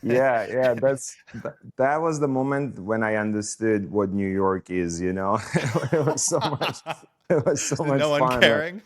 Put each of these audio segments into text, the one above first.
yeah, that was the moment when I understood what New York is, you know. It was so much it was so No much one fun. Like, caring.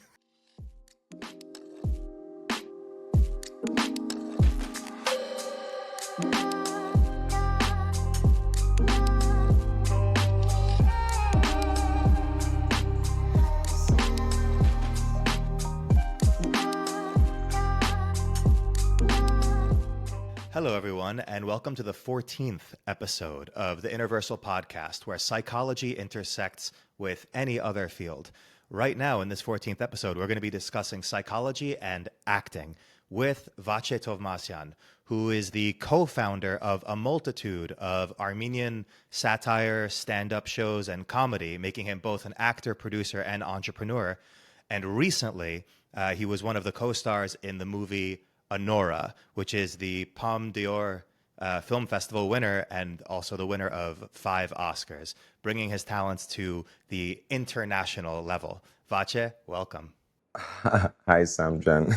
Hello, everyone, and welcome to the 14th episode of the Universal Podcast, where psychology intersects with any other field. Right now, in this 14th episode, we're going to be discussing psychology and acting with Vache Tovmasyan, who is the co-founder of a multitude of Armenian satire, stand-up shows, and comedy, making him both an actor, producer, and entrepreneur. And recently, he was one of the co-stars in the movie Anora, which is the Pom D'or Film Festival winner and also the winner of 5 Oscars, bringing his talents to the international level. Vache, welcome. Hi, Samjan.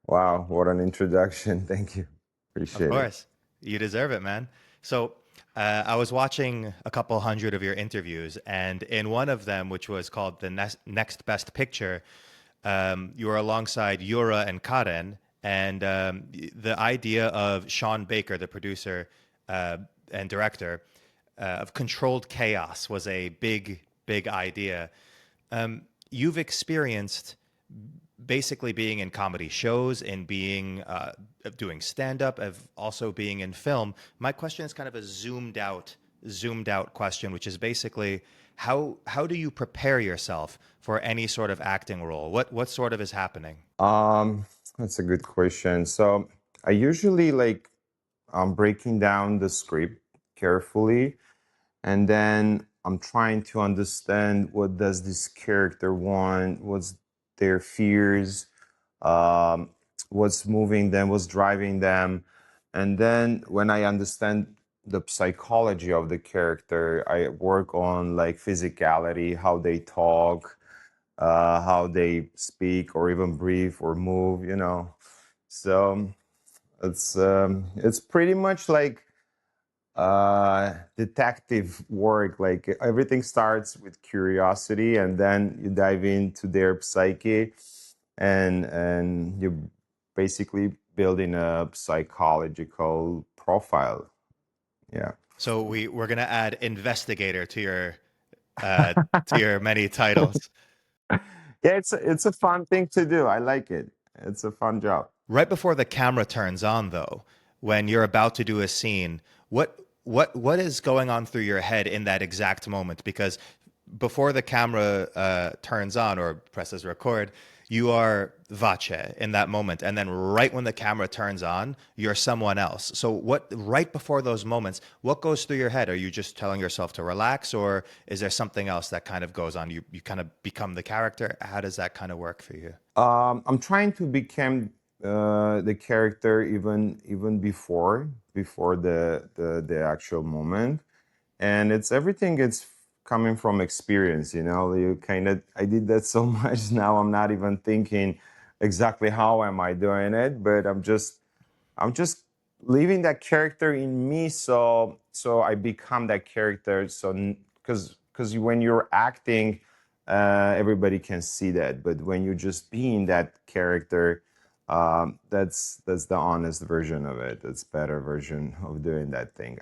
Wow, what an introduction. Thank you. Of Appreciate it. course. You deserve it, man. So, I was watching a couple hundred of your interviews, and in one of them, which was called the Next Best Picture, you were alongside Yura and Karen, and the idea of Sean Baker, the producer and director, of controlled chaos was a big idea. You've experienced basically being in comedy shows and being doing stand up, of also being in film. My question is kind of a zoomed out question, which is basically how do you prepare yourself for any sort of acting role? What sort of is happening? Um, that's a good question. So I usually like I'm breaking down the script carefully, and then I'm trying to understand what does this character want, what's their fears, um, what's moving them, what's driving them. And then when I understand the psychology of the character, I work on like physicality, how they talk, how they speak or even breathe or move, you know. So it's pretty much like detective work. Like everything starts with curiosity, and then you dive into their psyche, and you basically building a psychological profile. Yeah. So we're gonna add investigator uh, to your many titles. Yeah, it's a fun thing to do. I like it. It's a fun job. Right before the camera turns on, though, when you're about to do a scene, what is going on through your head in that exact moment? Because before the camera turns on or presses record, you are Vache in that moment, and then right when the camera turns on, you're someone else. So what right before those moments, what goes through your head? Are you just telling yourself to relax, or is there something else that kind of goes on? You kind of become the character. How does that kind of work for you? I'm trying to become the character even before the actual moment, and it's everything. It's coming from experience, you know. You kind of I did that so much now. I'm not even thinking exactly how am I doing it, but I'm just leaving that character in me, so I become that character. So because when you're acting, everybody can see that, but when you just being that character, that's the honest version of it. It's better version of doing that thing.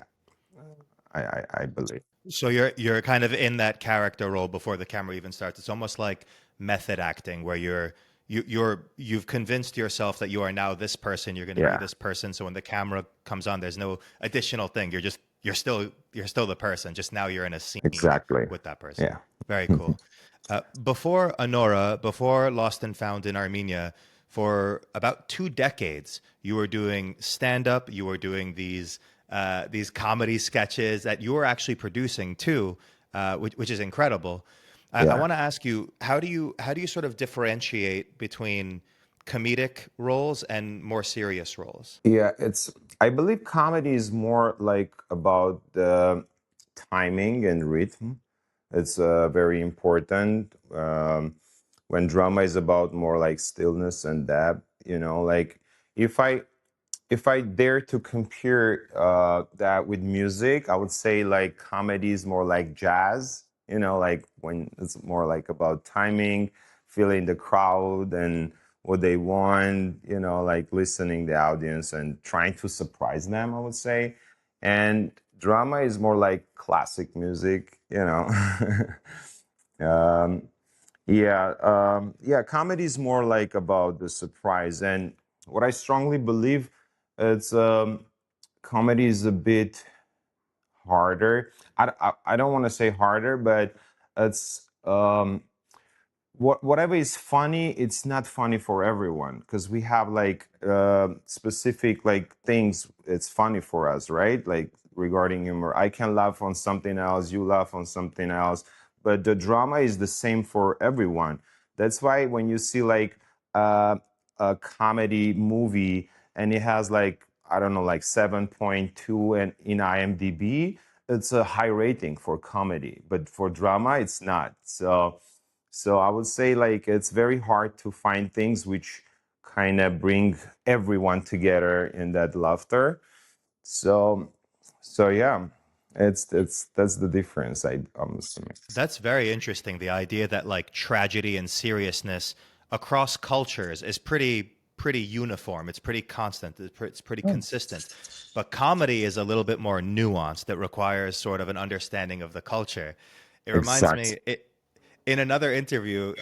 I believe. So you're kind of in that character role before the camera even starts. It's almost like method acting, where you've convinced yourself that you are now this person. You're going to be Yeah, this person. So when the camera comes on, there's no additional thing. You're still the person. Just now you're in a scene exactly. with that person. Yeah. Very cool. Before Anora, before Lost and Found in Armenia, for about 2 decades, you were doing stand up. You were doing these comedy sketches that you were actually producing too, which is incredible. I Yeah. want to ask you, how do you sort of differentiate between comedic roles and more serious roles? Yeah, I believe comedy is more like about the timing and rhythm. It's very important. When drama is about more like stillness and depth, you know, like if I if I dare to compare that with music, I would say like comedy is more like jazz, like when it's more like about timing, feeling the crowd and what they want, like listening the audience and trying to surprise them, I would say. And drama is more like classic music. um, yeah, comedy is more like about the surprise. And what I strongly believe, it's comedy is a bit harder. I don't want to say harder, but it's whatever is funny, it's not funny for everyone because we have like specific like things it's funny for us, right? Like regarding humor, I can laugh on something else, you laugh on something else, but the drama is the same for everyone. That's why when you see like uh, a comedy movie and it has like, I don't know, like 7.2 and in IMDb, it's a high rating for comedy, but for drama it's not. So I would say like it's very hard to find things which kind of bring everyone together in that laughter. So so yeah, it's that's the difference. I'm assuming. That's very interesting. The idea that like tragedy and seriousness across cultures is pretty uniform. It's pretty constant. It's pretty consistent. But comedy is a little bit more nuanced. That requires sort of an understanding of the culture. It reminds Exact. me in another interview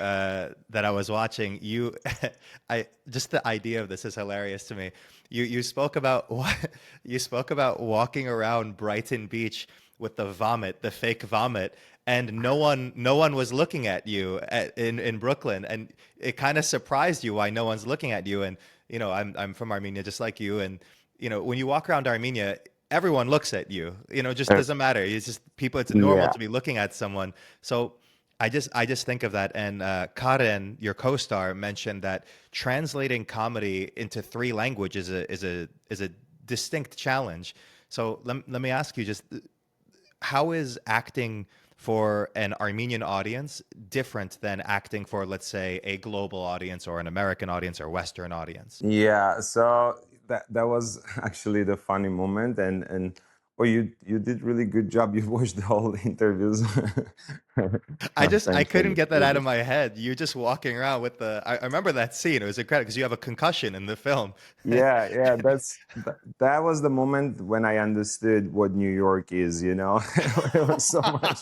that I was watching. I just the idea of this is hilarious to me. You spoke about you spoke about walking around Brighton Beach with the fake vomit, and no one was looking at you in Brooklyn, and it kind of surprised you why no one's looking at you. And I'm from Armenia, just like you, and when you walk around Armenia, everyone looks at you. Just Uh, doesn't matter. It's just people. It's normal yeah. to be looking at someone. So I just think of that. And Karen, your co-star, mentioned that translating comedy into three languages is a distinct challenge. So let me ask you, just how is acting for an Armenian audience different than acting for, let's say, a global audience or an American audience or Western audience? Yeah, so that was actually the funny moment, and oh, you did really good job. You watched the whole interviews. I Thanks, couldn't and get that out of my head. You just walking around with I remember that scene. It was incredible because you have a concussion in the film. yeah, that was the moment when I understood what New York is. It was so much,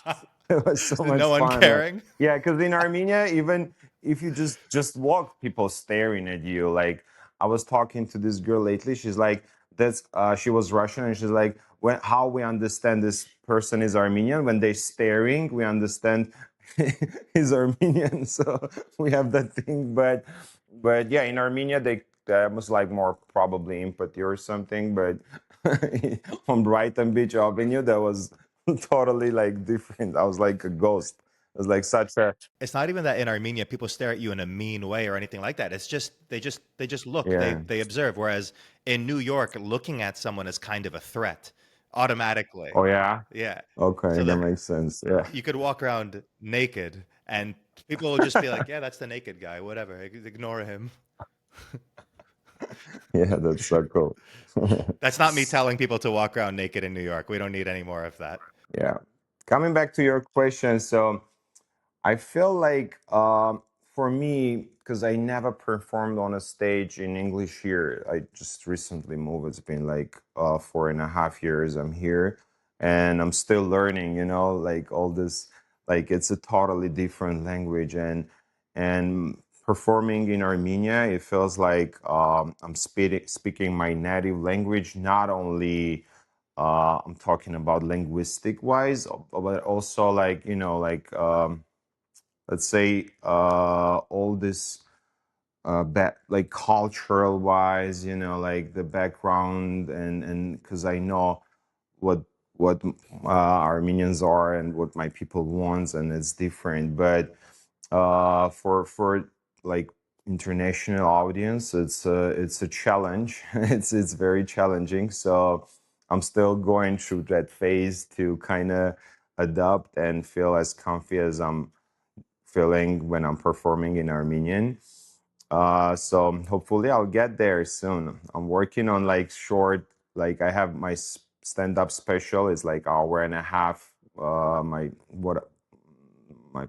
it was so much No one fun. caring. Yeah, because in Armenia, even if you just walk, people staring at you. Like I was talking to this girl lately. She's like, that's she was Russian, and she's like, when how we understand this person is Armenian when they're staring, we understand he's Armenian. So we have that thing, but yeah, in Armenia that was like more probably empathy or something, but on Brighton Beach Avenue that was totally like different. I was like a ghost. It was like such a It's not even that in Armenia people stare at you in a mean way or anything like that. It's just they just look. They yeah. they observe. Whereas in New York, looking at someone is kind of a threat automatically. Oh yeah. Yeah. Okay, So that that makes sense. Yeah. you could walk around naked and people will just be like, "Yeah, that's the naked guy. Whatever. Ignore him." Yeah, that's so cool. That's not me telling people to walk around naked in New York. We don't need any more of that. Yeah. Coming back to your question, so I feel like for me, because I never performed on a stage in English here. I just recently moved. It's been like 4.5 years I'm here, and I'm still learning. Like all this, like it's a totally different language, and performing in Armenia, it feels like I'm speaking my native language, not only. I'm talking about linguistic wise, but also like let's say all this like cultural wise, like the background and because I know what Armenians are and what my people wants, and it's different. But for like international audience, it's a challenge. It's very challenging. So I'm still going through that phase to kind of adapt and feel as comfy as I'm feeling when I'm performing in Armenian. So hopefully I'll get there soon. I'm working on like short, like I have my stand-up special. It's like hour and a half. My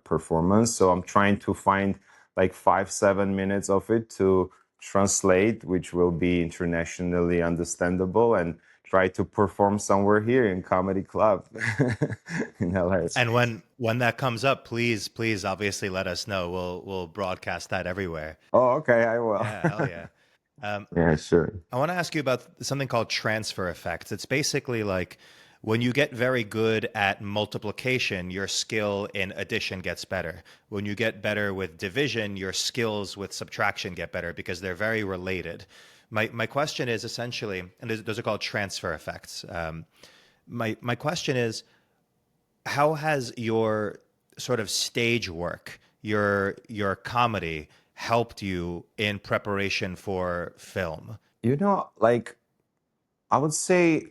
performance. So I'm trying to find like 5 7 minutes of it to translate, which will be internationally understandable, and try to perform somewhere here in comedy club in LA. And when that comes up, please obviously let us know. We'll broadcast that everywhere. Oh, okay, I will. Yeah, hell yeah. Um, Yeah, sure. I want to ask you about something called transfer effects. It's basically like when you get very good at multiplication, your skill in addition gets better. When you get better with division, your skills with subtraction get better because they're very related. My question is essentially, and those are called transfer effects. My question is, how has your sort of stage work, your comedy, helped you in preparation for film? Like I would say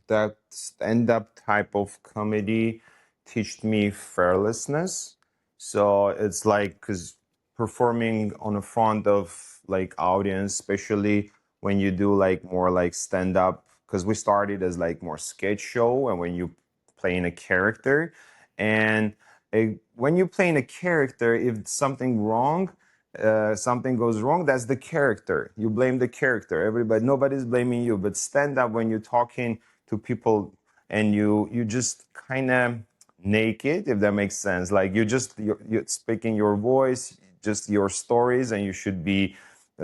that stand-up type of comedy teached me fearlessness. So it's like because performing on the front of like audience, especially when you do like more like stand-up, because we started as like more sketch show, and when you playing a character, and when you playing a character, if something goes wrong, that's the character. You blame the character. Everybody, nobody's blaming you. But stand up when you're talking to people and you just kind of naked, if that makes sense. Like you're speaking your voice, just your stories, and you should be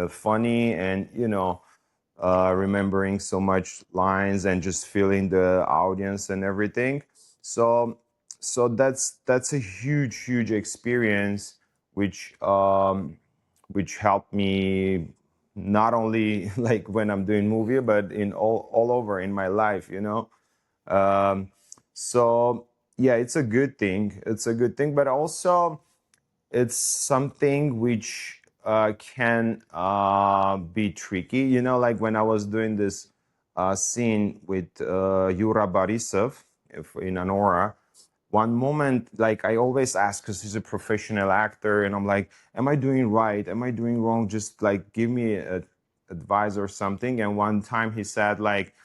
funny and remembering so much lines and just feeling the audience and everything. So that's a huge experience which which helped me not only like when I'm doing movie but in all over in my life, um, so yeah, it's a good thing, but also it's something which can be tricky. Like when I was doing this scene with Yura Borisov in Anora, one moment, like I always ask, because he's a professional actor, and I'm like, am I doing right? Am I doing wrong? Just like give me advice or something. And one time he said, like,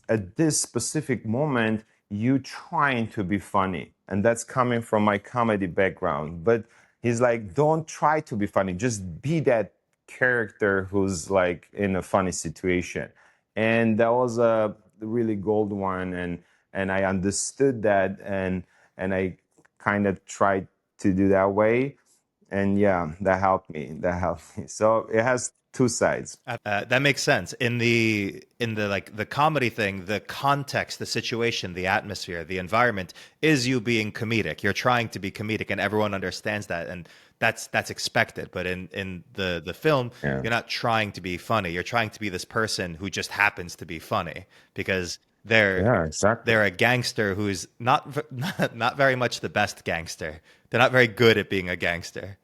at this specific moment, you trying to be funny. And that's coming from my comedy background. But he's like, don't try to be funny. Just be that character who's like in a funny situation. And that was a really gold one. And I understood that, and I kind of tried to do that way. And yeah, that helped me. So it has two sides. That makes sense. In the like the comedy thing, the context, the situation, the atmosphere, the environment is you being comedic. You're trying to be comedic, and everyone understands that, and that's expected. But in the film, Yeah. you're not trying to be funny. You're trying to be this person who just happens to be funny because Yeah, exactly. they're a gangster who's not very much the best gangster. They're not very good at being a gangster.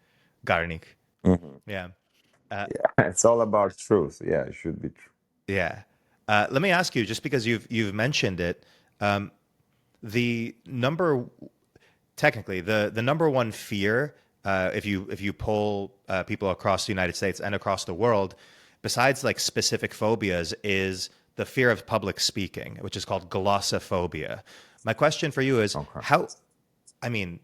Garnik. Mhm. Yeah. Uh, It's all about truth. Yeah, it should be true. Yeah. Let me ask you, just because you've mentioned it, um, the number technically the number one fear, if you poll people across the United States and across the world, besides like specific phobias, is the fear of public speaking, which is called glossophobia. My question for you is Okay. how. I mean,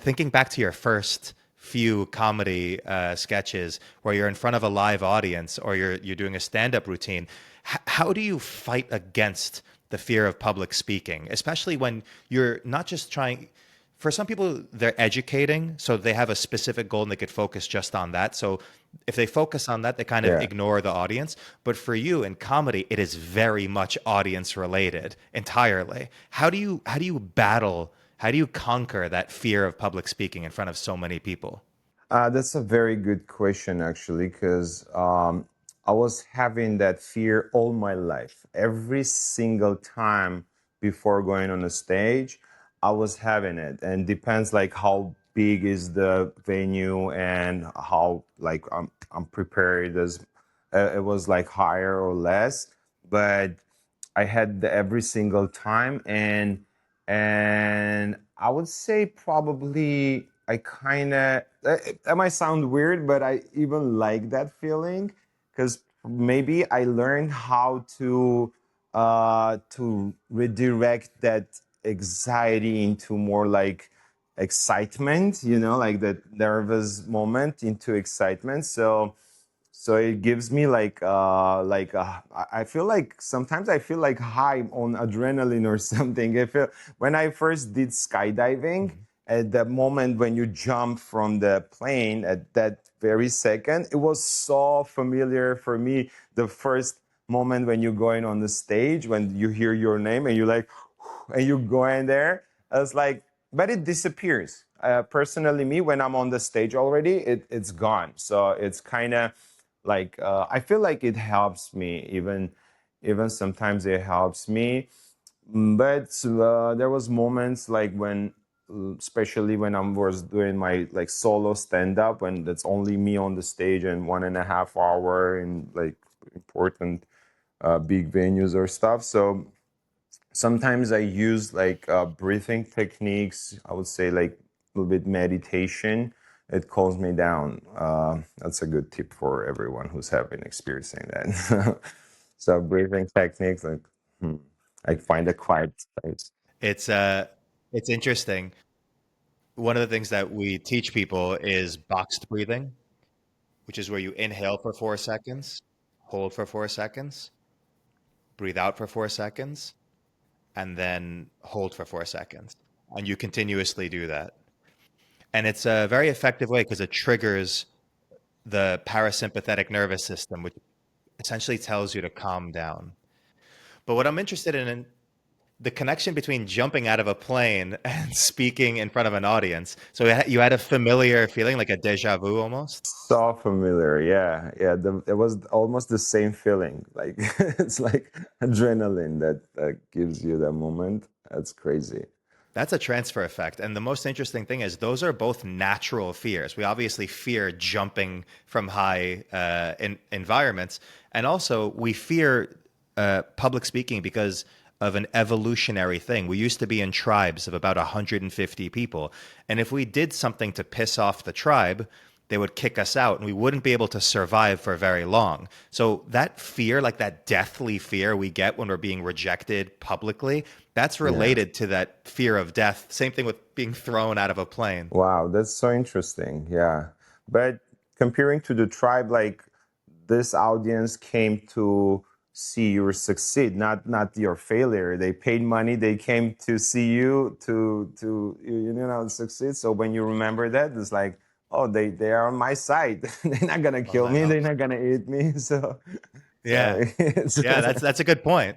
thinking back to your first few comedy sketches where you're in front of a live audience or you're doing a stand-up routine, how do you fight against the fear of public speaking, especially when you're not just trying. For some people, they're educating, so they have a specific goal and they could focus just on that. So if they focus on that, they kind of Yeah. ignore the audience. But for you in comedy, it is very much audience related entirely. How do you battle? How do you conquer that fear of public speaking in front of so many people? That's a very good question, actually, because I was having that fear all my life. Every single time before going on a stage, I was having it, and depends like how big is the venue and how like I'm prepared. As it was like higher or less, but I had every single time, and I would say probably. I kind of, that might sound weird, but I even like that feeling because maybe I learned how to redirect that anxiety into more like excitement, like that nervous moment into excitement. So it gives me I feel like sometimes I feel like high on adrenaline or something. I feel when I first did skydiving, Mhm. at the moment when you jump from the plane, at that very second, it was so familiar for me. The first moment when you're going on the stage, when you hear your name and you're like, and you go in there, it's like, but it disappears. Personally, me, when I'm on the stage already, it's gone. So it's kind of like, I feel like it helps me, even sometimes it helps me. But there was moments like when, especially when I was doing my like solo stand up, when that's only me on the stage and 1.5 hour in like important big venues or stuff. So sometimes I use like breathing techniques. I would say like a little bit meditation. It calms me down. That's a good tip for everyone who's having experiencing that. So breathing techniques, like, hmm, I find a quiet space. It's uh, it's interesting. One of the things that we teach people is boxed breathing, which is where you inhale for 4 seconds, hold for 4 seconds, breathe out for 4 seconds, and then hold for 4 seconds. And you continuously do that. And it's a very effective way because it triggers the parasympathetic nervous system, which essentially tells you to calm down. But what I'm interested in the connection between jumping out of a plane and speaking in front of an audience. So you had a familiar feeling, like a deja vu almost. So familiar, yeah, yeah. It was almost the same feeling. Like it's like adrenaline that gives you that moment. That's crazy. That's a transfer effect. And the most interesting thing is those are both natural fears. We obviously fear jumping from high environments. And also, we fear public speaking because of an evolutionary thing. We used to be in tribes of about 150 people. And if we did something to piss off the tribe, they would kick us out and we wouldn't be able to survive for very long. So that fear, like that deathly fear we get when we're being rejected publicly, that's Yeah. related to that fear of death. Same thing with being thrown out of a plane. Wow, that's so interesting. Yeah. But comparing to the tribe, like this audience came to see you succeed, not your failure. They paid money, they came to see you to succeed. So when you remember that, it's like, oh, they are on my side. They're not gonna Well, kill that me, they're helps. not gonna eat me. So Yeah. it's Yeah, that's a good point.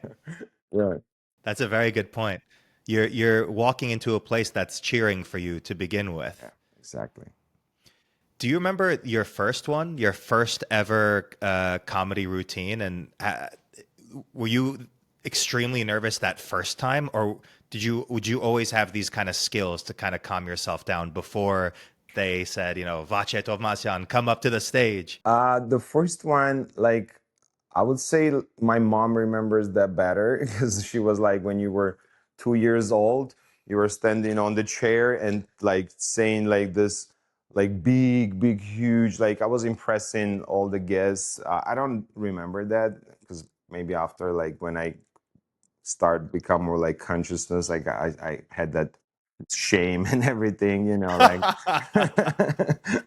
yeah, That's a very good point. You're walking into a place that's cheering for you to begin yeah, with. exactly. Do you remember your first one, your first ever comedy routine? And were you extremely nervous that first time, or would you always have these kind of skills to kind of calm yourself down before they said, Vache Tovmasyan, come up to the stage? The first one, like, I would say my mom remembers that better because she was like, when you were 2 years old, you were standing on the chair and like saying like this, like big, huge, like I was impressing all the guests. I don't remember that because maybe after like when I start become more like consciousness, like I had that shame and everything, like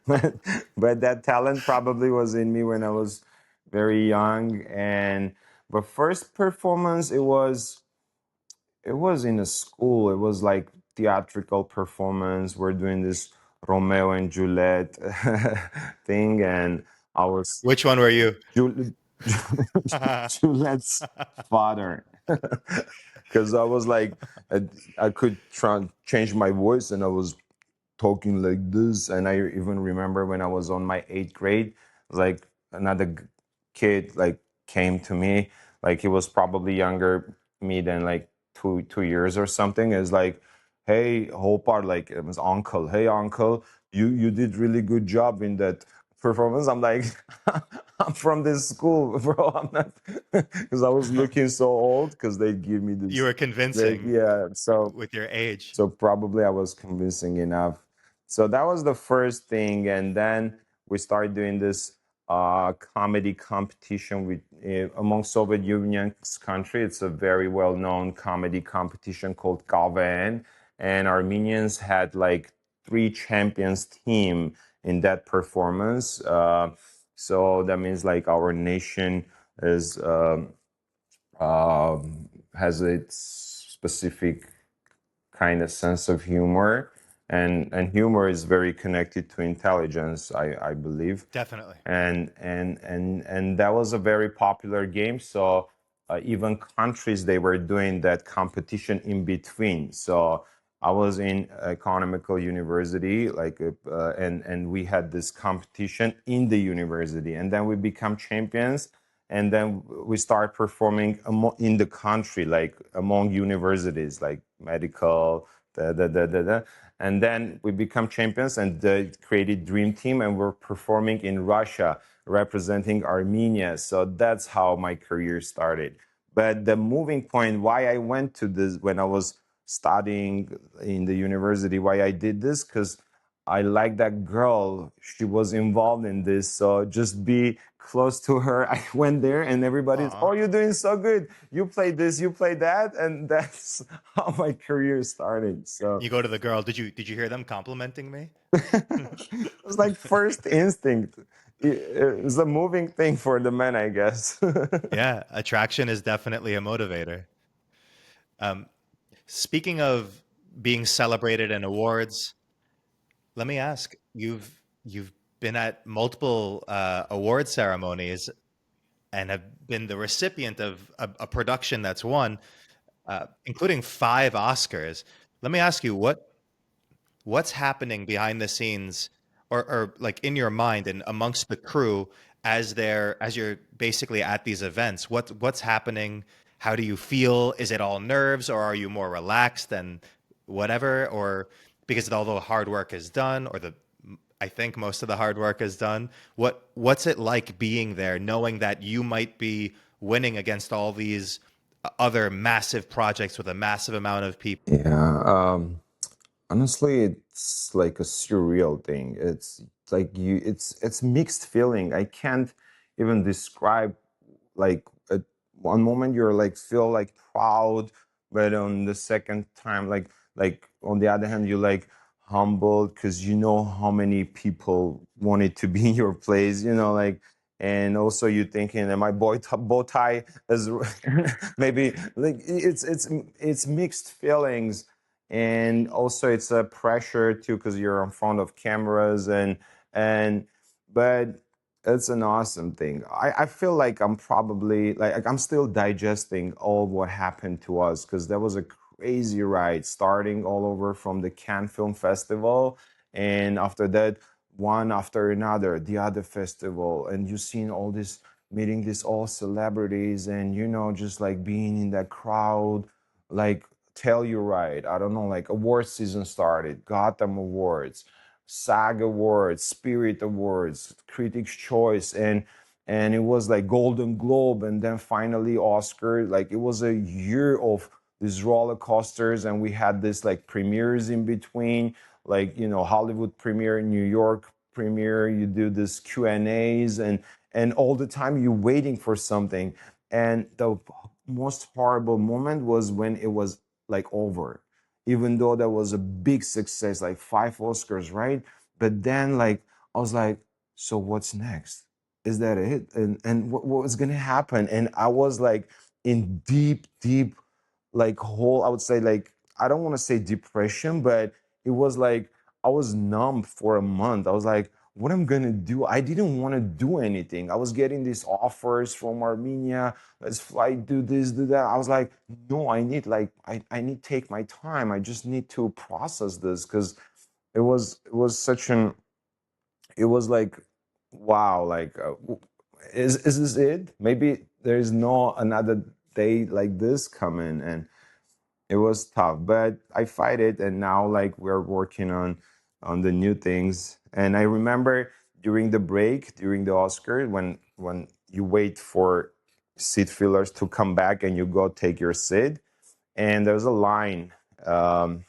but but that talent probably was in me when I was very young. And but first performance, it was in a school. It was like theatrical performance. We're doing this Romeo and Juliet thing, and I was Which one were you? Jul- Juliet's father. Because I was like, I could try change my voice, and I was talking like this. And I even remember when I was on my eighth grade, like another kid like came to me, like he was probably younger me than like two years or something. Is like, hey, whole part, like it was uncle. Hey, uncle, you did really good job in that performance. I'm like, I'm from this school, bro. I'm not, because I was looking so old because they give me You this, were like, convincing yeah. So with your age. so probably I was convincing enough. So that was the first thing, and then we started doing this comedy competition with among Soviet Union's country. It's a very well known comedy competition called Galvan, and Armenians had like three champions team in that performance. So that means like our nation is has its specific kind of sense of humor, and humor is very connected to intelligence, I believe. Definitely. And that was a very popular game. So even countries, they were doing that competition in between. So I was in economical university, like and we had this competition in the university, and then we become champions, and then we start performing in the country, like among universities, like medical, and then we become champions and created dream team, and we're performing in Russia, representing Armenia. So that's how my career started. But the moving point, why I went to this when I was studying in the university, why I did this, because I like that girl. She was involved in this. So just be close to her. I went there and everybody's, Aw. oh, you're doing so good. You play this, you play that. And that's how my career started. So You go to the girl. Did you hear them complimenting me? it was like first instinct. It's a moving thing for the men, I guess. Yeah, attraction is definitely a motivator. Um, Speaking of being celebrated in awards, let me ask, you've been at multiple award ceremonies and have been the recipient of a production that's won, including 5 Oscars. Let me ask you, what's happening behind the scenes, or like in your mind and amongst the crew as you're basically at these events? What's happening? How do you feel? Is it all nerves, or are you more relaxed and whatever? Or because all the hard work is done, or the I think most of the hard work is done. What's it like being there, knowing that you might be winning against all these other massive projects with a massive amount of people? Yeah, honestly, it's like a surreal thing. It's like it's mixed feeling. I can't even describe like at one moment you're like feel like proud, but on the second time, like on the other hand, you're like humbled because you know how many people wanted to be in your place, like, and also you thinking, am I bow tie as maybe like it's mixed feelings, and also it's a pressure too because you're in front of cameras, and but it's an awesome thing. I feel like I'm probably like I'm still digesting all what happened to us because that was a crazy ride, starting all over from the Cannes Film Festival, and after that, one after another, the other festival, and you seen all this, meeting these all celebrities, and just like being in that crowd, like Telluride, I don't know, like award season started, Gotham Awards, SAG Awards, Spirit Awards, Critics' Choice, and it was like Golden Globe, and then finally Oscar. Like it was a year of these roller coasters, and we had this like premieres in between, like Hollywood premiere, New York premiere. You do this Q&As, and all the time you're waiting for something. And the most horrible moment was when it was like over, even though that was a big success, like 5 Oscars, right? But then, like, I was like, so what's next? Is that it? And what was gonna happen? And I was like in deep, deep, like whole, I would say, like, I don't want to say depression, but it was like I was numb for a month. I was like, what I'm gonna do? I didn't want to do anything. I was getting these offers from Armenia. Let's fly, do this, do that. I was like, no, I need like I need to take my time. I just need to process this because it was such an, it was like, wow, like is this it? Maybe there's no another day like this coming, and it was tough, but I fight it, and now like we're working on the new things. And I remember during the break, during the Oscar, when you wait for seat fillers to come back and you go take your seat, and there's a line um,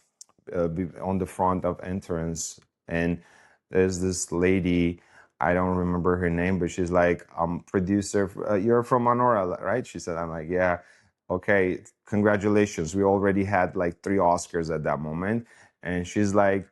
on the front of entrance. And there's this lady, I don't remember her name, but she's like, producer, you're from Anora, right? She said, I'm like, yeah. Okay, congratulations. We already had like 3 Oscars at that moment. And she's like,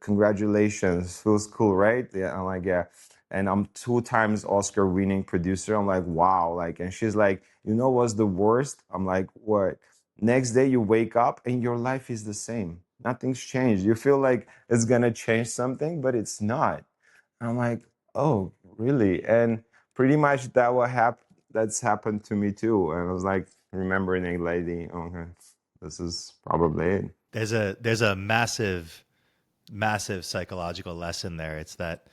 congratulations. Feels cool, right? Yeah, I'm like, yeah. And I'm 2 times Oscar winning producer. I'm like, wow. Like, and she's like, you know what's the worst? I'm like, what? Next day you wake up and your life is the same. Nothing's changed. You feel like it's gonna change something, but it's not. I'm like, oh, really? And pretty much that's happened to me too. And I was like remembering a lady, okay, this is probably it. There's a massive psychological lesson there. It's that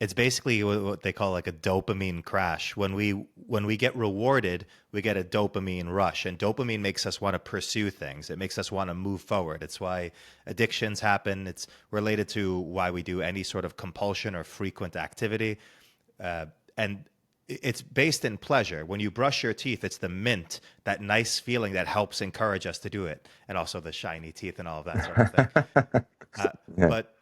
it's basically what they call like a dopamine crash. When we get rewarded, we get a dopamine rush, and dopamine makes us want to pursue things. It makes us want to move forward. It's why addictions happen. It's related to why we do any sort of compulsion or frequent activity, and it's based in pleasure. When you brush your teeth, it's the mint, that nice feeling that helps encourage us to do it, and also the shiny teeth and all of that sort of thing. Yeah. But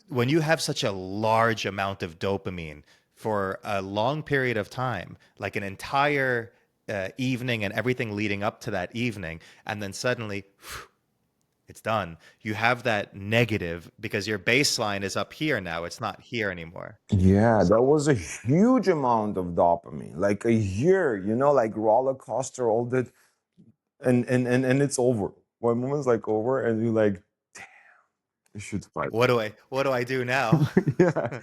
when you have such a large amount of dopamine for a long period of time, like an entire evening and everything leading up to that evening, and then suddenly it's done, you have that negative because your baseline is up here now. It's not here anymore. Yeah, that was a huge amount of dopamine. Like a year, like roller coaster, all that, and it's over. One moment's like over, and you're like, you should fight. What do I do now? Yeah.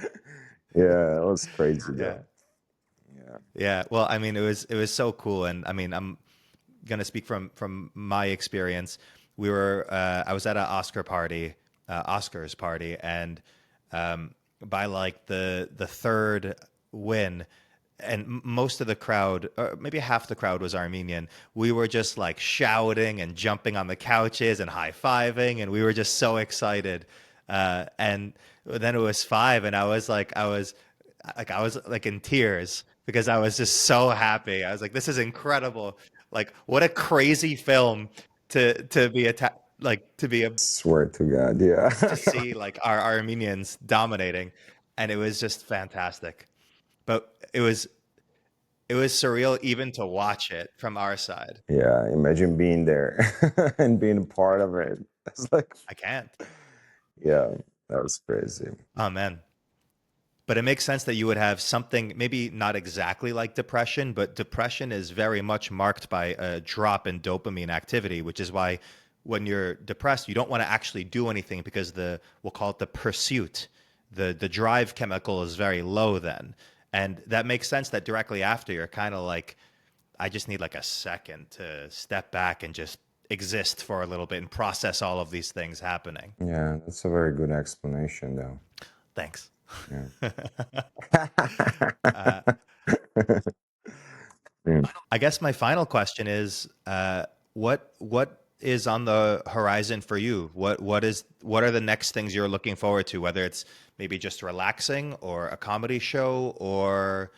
Yeah, it was crazy Yeah. though. Yeah. Yeah. Well, I mean, it was so cool, and I mean, I'm gonna speak from my experience. I was at an Oscars party, and by like the third win, and most of the crowd, or maybe half the crowd was Armenian. We were just like shouting and jumping on the couches and high fiving, and we were just so excited. And then it was five, and I was like in tears because I was just so happy. I was like, this is incredible. Like, what a crazy film to be like to be a Swear to God, yeah. to see like our Armenians dominating, and it was just fantastic. But it was surreal even to watch it from our side. Yeah, imagine being there and being a part of it. It's like, I can't. yeah, that was crazy. Oh man. But it makes sense that you would have something, maybe not exactly like depression, but depression is very much marked by a drop in dopamine activity, which is why when you're depressed, you don't want to actually do anything because we'll call it the pursuit, the drive chemical is very low then. And that makes sense that directly after you're kind of like, I just need like a second to step back and just exist for a little bit and process all of these things happening. Yeah, that's a very good explanation, though. Thanks. Yeah. uh, Yeah. I guess my final question is, what is on the horizon for you? What are the next things you're looking forward to? Whether it's maybe just relaxing or a comedy show or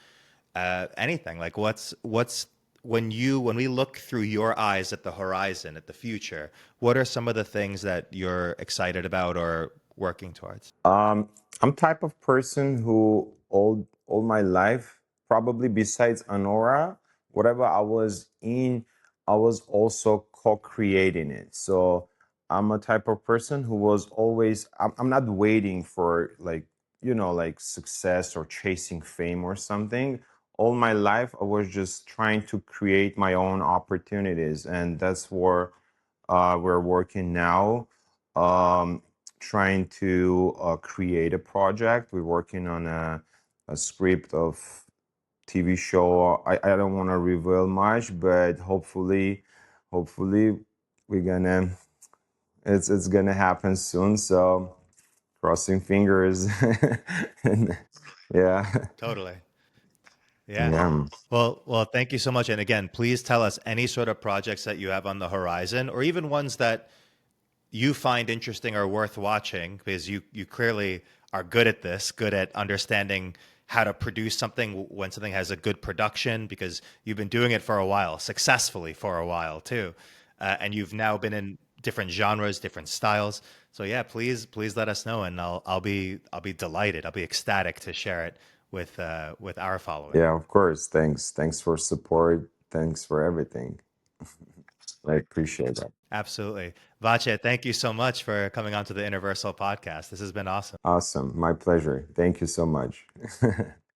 anything. Like what's when we look through your eyes at the horizon, at the future, what are some of the things that you're excited about or working towards? Um, I'm type of person who all my life, probably besides Anora, whatever I was in, I was also co-creating it. So I'm a type of person who was always, I'm not waiting for like, like success or chasing fame or something. All my life, I was just trying to create my own opportunities. And that's where we're working now. Um, Trying to create a project. We're working on a script of TV show. I don't want to reveal much, but hopefully we're gonna it's gonna happen soon. So crossing fingers. And, yeah, Totally. Yeah. yeah. Well, thank you so much. And again, please tell us any sort of projects that you have on the horizon, or even ones that you find interesting or worth watching, because you clearly are good at this, good at understanding how to produce something when something has a good production, because you've been doing it for a while, successfully for a while too, and you've now been in. different genres, different styles. So yeah, please let us know, and I'll be delighted. I'll be ecstatic to share it with our following. Yeah, of course. Thanks for support. Thanks for everything. I appreciate that. Absolutely, Vache. Thank you so much for coming on to the Universal podcast. This has been awesome. Awesome. My pleasure. Thank you so much.